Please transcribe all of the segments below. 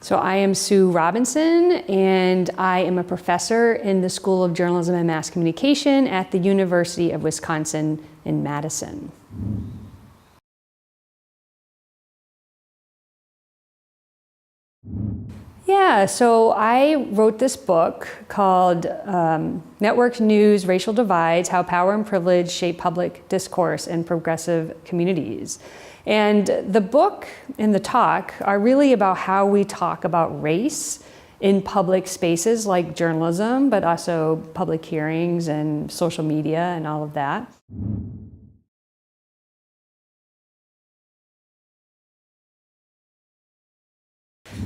So I am Sue Robinson, and I am a professor in the School of Journalism and Mass Communication at the University of Wisconsin in Madison. Yeah, so I wrote this book called Network News, Racial Divides, How Power and Privilege Shape Public Discourse in Progressive Communities. And the book and the talk are really about how we talk about race in public spaces like journalism, but also public hearings and social media and all of that.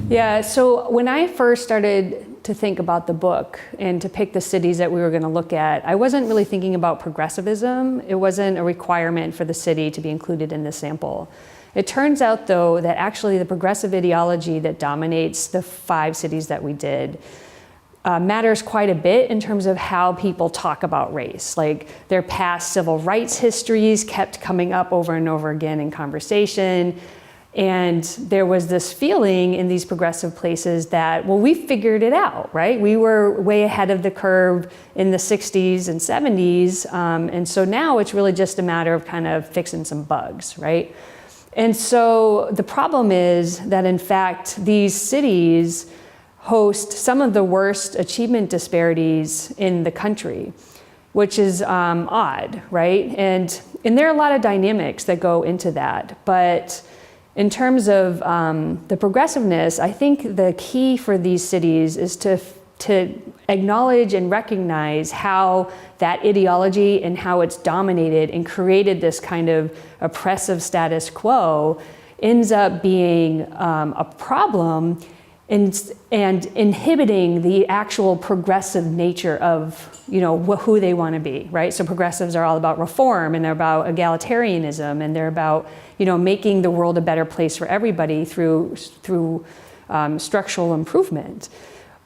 Yeah, so when I first started to think about the book and to pick the cities that we were going to look at, I wasn't really thinking about progressivism. It wasn't a requirement for the city to be included in the sample. It turns out, though, that actually the progressive ideology that dominates the 5 cities that we did matters quite a bit in terms of how people talk about race. Like their past civil rights histories kept coming up over and over again in conversation. And there was this feeling in these progressive places that, well, we figured it out, right? We were way ahead of the curve in the 60s and 70s. And so now it's really just a matter of kind of fixing some bugs, right? And so the problem is that, in fact, these cities host some of the worst achievement disparities in the country, which is odd, right? And there are a lot of dynamics that go into that. But in terms of the progressiveness, I think the key for these cities is to acknowledge and recognize how that ideology and how it's dominated and created this kind of oppressive status quo ends up being a problem and inhibiting the actual progressive nature of who they want to be, right? So progressives are all about reform, and they're about egalitarianism, and they're about making the world a better place for everybody through structural improvement.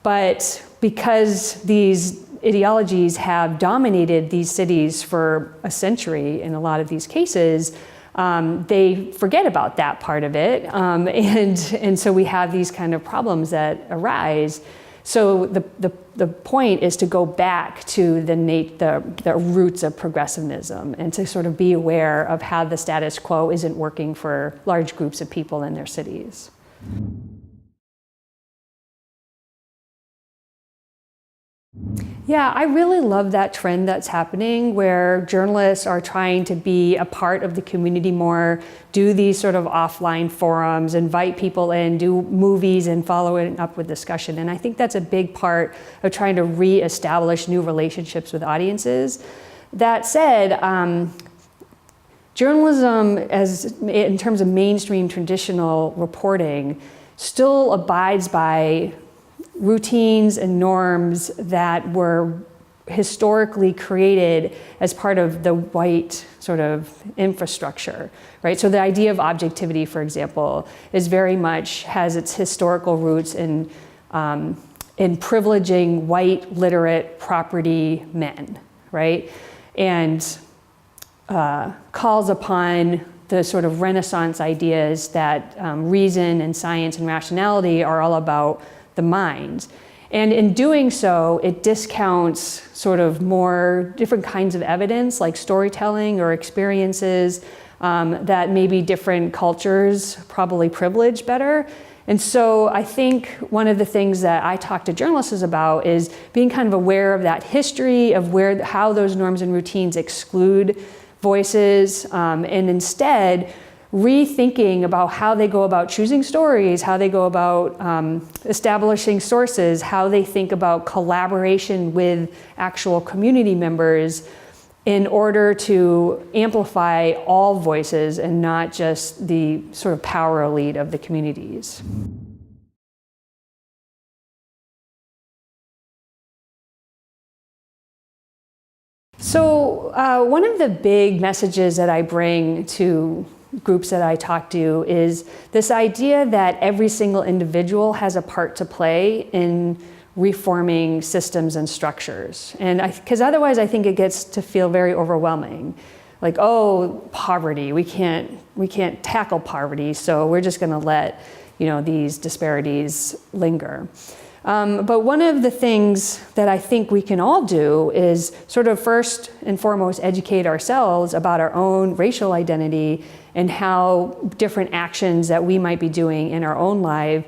But because these ideologies have dominated these cities for a century in a lot of these cases, they forget about that part of it. And so we have these kind of problems that arise. So the point is to go back to the roots of progressivism and to sort of be aware of how the status quo isn't working for large groups of people in their cities. Yeah, I really love that trend that's happening where journalists are trying to be a part of the community more, do these sort of offline forums, invite people in, do movies and follow it up with discussion. And I think that's a big part of trying to reestablish new relationships with audiences. That said, journalism in terms of mainstream traditional reporting still abides by routines and norms that were historically created as part of the white sort of infrastructure, right? So the idea of objectivity, for example, is very much has its historical roots in privileging white literate property men, right? And calls upon the sort of Renaissance ideas that reason and science and rationality are all about the mind. And in doing so, it discounts sort of more different kinds of evidence like storytelling or experiences that maybe different cultures probably privilege better. And so I think one of the things that I talk to journalists about is being kind of aware of that history of how those norms and routines exclude voices, and instead rethinking about how they go about choosing stories, how they go about establishing sources, how they think about collaboration with actual community members in order to amplify all voices and not just the sort of power elite of the communities. So one of the big messages that I bring to groups that I talk to is this idea that every single individual has a part to play in reforming systems and structures. And because otherwise I think it gets to feel very overwhelming. Like, oh, poverty, we can't tackle poverty, so we're just gonna let these disparities linger. But one of the things that I think we can all do is sort of first and foremost educate ourselves about our own racial identity and how different actions that we might be doing in our own life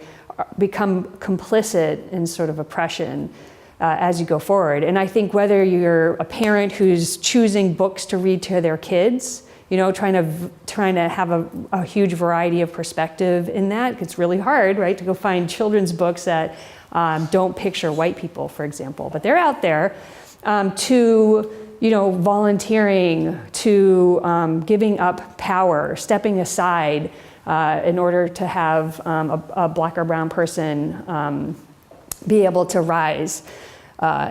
become complicit in sort of oppression as you go forward. And I think whether you're a parent who's choosing books to read to their kids, trying to have a huge variety of perspective in that, it's really hard, right, to go find children's books that don't picture white people, for example, but they're out there, to volunteering, to giving up power, stepping aside in order to have a black or brown person be able to rise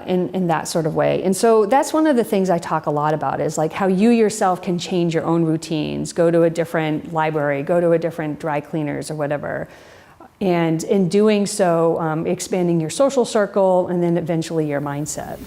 in that sort of way. And so that's one of the things I talk a lot about, is like how you yourself can change your own routines, go to a different library, go to a different dry cleaners or whatever. And in doing so, expanding your social circle and then eventually your mindset.